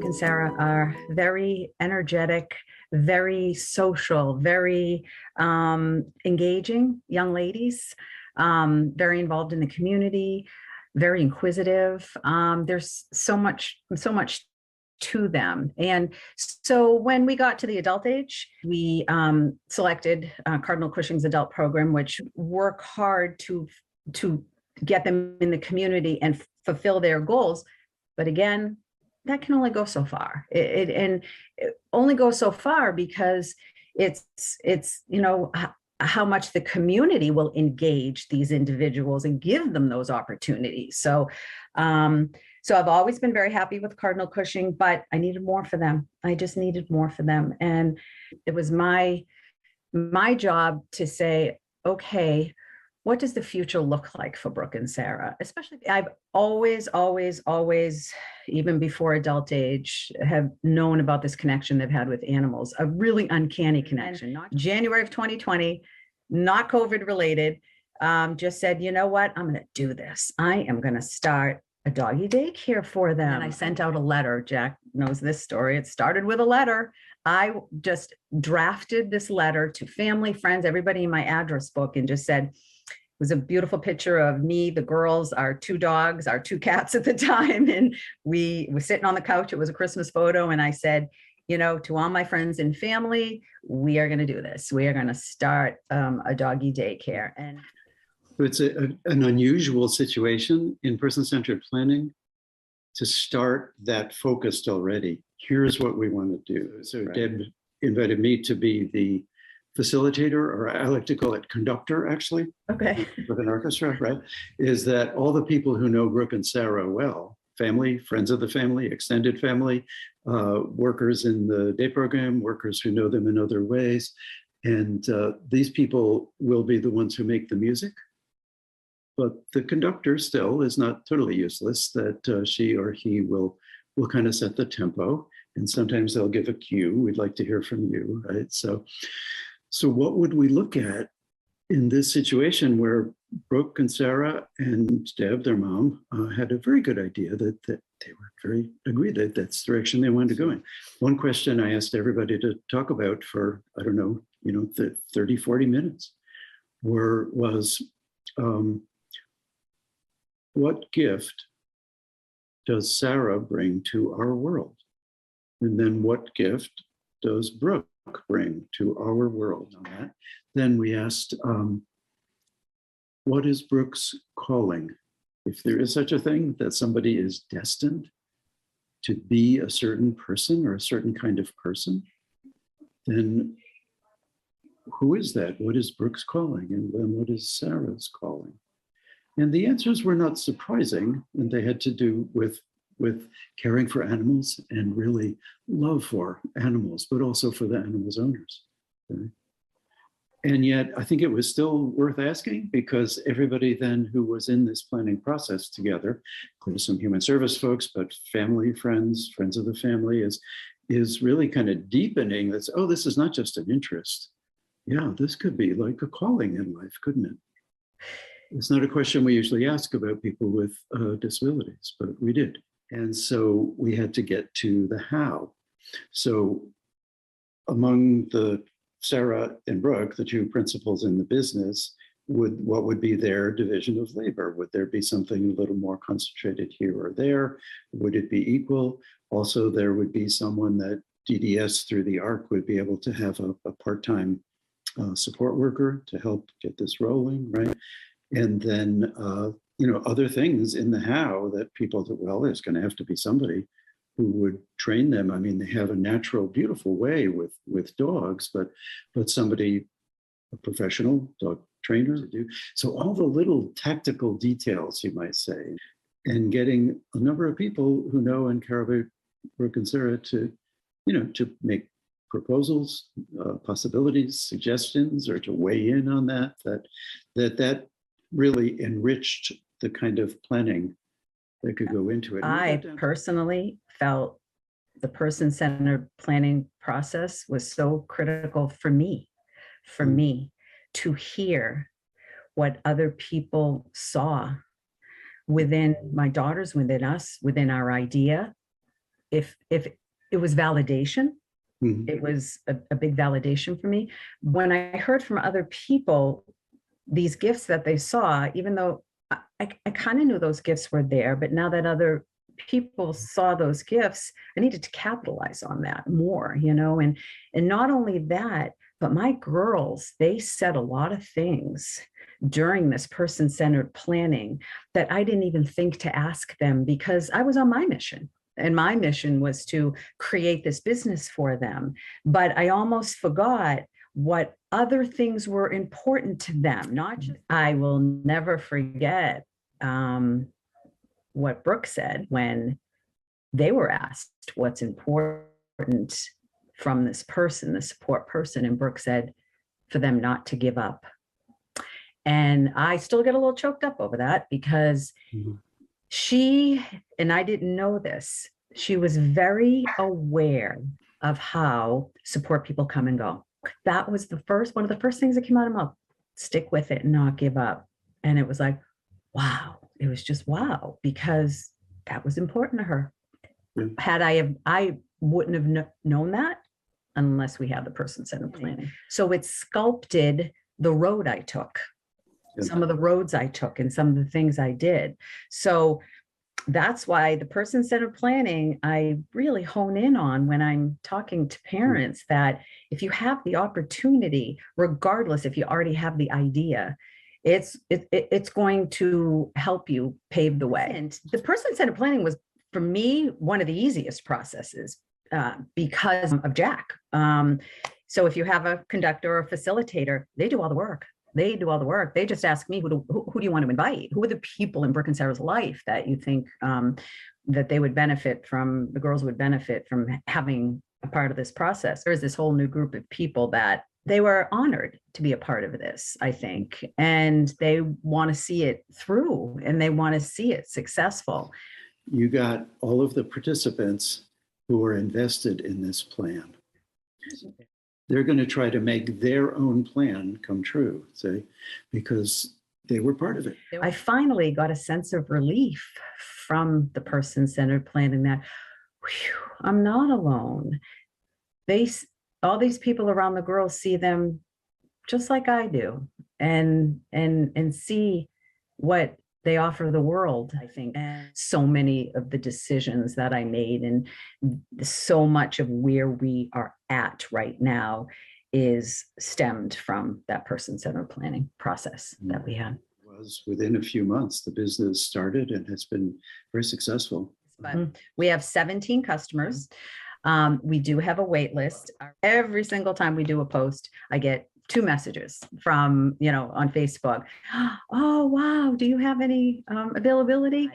and Sarah are very energetic, very social, very engaging young ladies, very involved in the community, very inquisitive. There's so much to them. And so when we got to the adult age, we selected Cardinal Cushing's adult program, which work hard to get them in the community and fulfill their goals. But again, that can only go so far. It only goes so far because it's how much the community will engage these individuals and give them those opportunities. So I've always been very happy with Cardinal Cushing, but I needed more for them. I just needed more for them. And it was my job to say, okay, what does the future look like for Brooke and Sarah? Especially, I've always, even before adult age, have known about this connection they've had with animals, a really uncanny connection. January of 2020, not COVID related, just said, you know what, I'm going to do this. I am going to start a doggy daycare for them. And I sent out a letter. Jack knows this story. It started with a letter. I just drafted this letter to family, friends, everybody in my address book, and just said, it was a beautiful picture of me, the girls, our two dogs, our two cats at the time. And we were sitting on the couch. It was a Christmas photo. And I said, to all my friends and family, we are going to do this. We are going to start a doggy daycare. And it's an unusual situation in person-centered planning to start that focused already. Here's what we want to do. So right. Deb invited me to be the facilitator, or I like to call it conductor, actually. Okay. With an orchestra, right? Is that all the people who know Brooke and Sarah well, family, friends of the family, extended family, workers in the day program, workers who know them in other ways. And these people will be the ones who make the music. But the conductor still is not totally useless, that she or he will kind of set the tempo. And sometimes they'll give a cue. We'd like to hear from you, right? So what would we look at in this situation where Brooke and Sarah and Deb, their mom, had a very good idea that they were very agreed that that's the direction they wanted to go in. One question I asked everybody to talk about for, I don't know, 30, 40 minutes was what gift does Sarah bring to our world? And then what gift does Brooke bring to our world? On that, then we asked, what is Brooke's calling? If there is such a thing, that somebody is destined to be a certain person or a certain kind of person, then who is that? What is Brooke's calling? And then what is Sarah's calling? And the answers were not surprising, and they had to do with caring for animals and really love for animals, but also for the animals' owners. Okay? And yet, I think it was still worth asking, because everybody then who was in this planning process together, including some human service folks, but family, friends of the family, is really kind of deepening this. Oh, this is not just an interest. Yeah, this could be like a calling in life, couldn't it? It's not a question we usually ask about people with disabilities, but we did. And so we had to get to the how. So among the Sarah and Brooke, the two principals in the business, what would be their division of labor? Would there be something a little more concentrated here or there? Would it be equal? Also, there would be someone that DDS through the ARC would be able to have a part-time support worker to help get this rolling, right? And then, other things in the how that people thought, well, there's going to have to be somebody who would train them. I mean, they have a natural, beautiful way with dogs, but somebody, a professional dog trainer to do. So all the little tactical details, you might say, and getting a number of people who know and care about Brooke and Sarah to make proposals, possibilities, suggestions, or to weigh in on that really enriched the kind of planning that could go into it. I personally felt the person-centered planning process was so critical for me to hear what other people saw within my daughters, within us, within our idea. If it was validation. Mhm. It was a big validation for me. When I heard from other people, these gifts that they saw, even though I kind of knew those gifts were there, but now that other people saw those gifts, I needed to capitalize on that more, and not only that, but my girls, they said a lot of things during this person-centered planning that I didn't even think to ask them because I was on my mission. And my mission was to create this business for them. But I almost forgot what other things were important to them. Not just, I will never forget what Brooke said when they were asked what's important from this person, the support person. And Brooke said, for them not to give up. And I still get a little choked up over that because she, and I didn't know this, she was very aware of how support people come and go. That was one of the first things that came out of her mouth. Stick with it and not give up. And it was like, wow. It was just wow, because that was important to her. Had I wouldn't have known that unless we had the person-centered planning. So it sculpted the road I took, some of the roads I took and some of the things I did. So that's why the person-centered planning, I really hone in on when I'm talking to parents, that if you have the opportunity, regardless if you already have the idea, it's going to help you pave the way. And the person-centered planning was, for me, one of the easiest processes because of Jack. So if you have a conductor or a facilitator, they do all the work. They do all the work. They just ask me, who do you want to invite? Who are the people in Brooke and Sarah's life that you think that they would benefit from, the girls would benefit from having a part of this process? There's this whole new group of people that they were honored to be a part of this, I think, and they want to see it through and they want to see it successful. You got all of the participants who are invested in this plan. They're going to try to make their own plan come true, say, because they were part of it. I finally got a sense of relief from the person-centered planning that, whew, I'm not alone. All these people around the girls see them just like I do, and see what they offer the world, I think. And so many of the decisions that I made and so much of where we are at right now is stemmed from that person-centered planning process that we had. It was within a few months, the business started and has been very successful. But we have 17 customers. We do have a wait list. Every single time we do a post, I get 2 messages from, on Facebook. Oh, wow. Do you have any availability?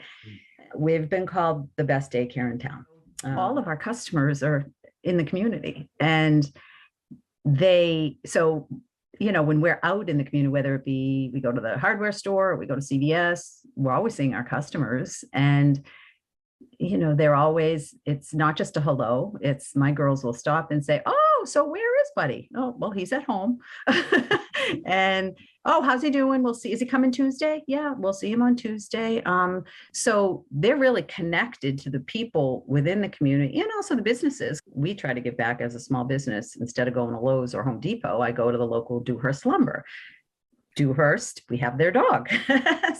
We've been called the best daycare in town. All of our customers are in the community, and when we're out in the community, whether it be we go to the hardware store or we go to CVS, we're always seeing our customers, and they're always, it's not just a hello, it's my girls will stop and say, oh, so where is Buddy? Oh, well, he's at home. And, oh, how's he doing? We'll see. Is he coming Tuesday? Yeah, we'll see him on Tuesday. So they're really connected to the people within the community and also the businesses. We try to give back as a small business. Instead of going to Lowe's or Home Depot, I go to the local Dewhurst Lumber. Dewhurst, we have their dog.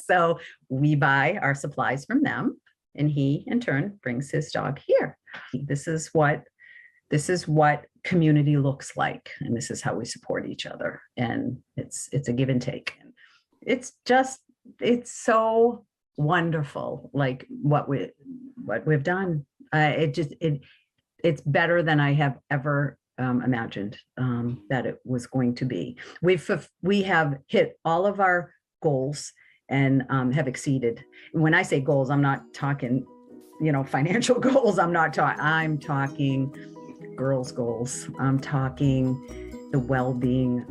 So we buy our supplies from them, and he in turn brings his dog here. This is what community looks like, and this is how we support each other, and it's a give and take. It's so wonderful, like what we've done. It's better than I have ever imagined that it was going to be. We have hit all of our goals and have exceeded. When I say goals, I'm not talking, financial goals. I'm talking girls' goals. I'm talking the well-being.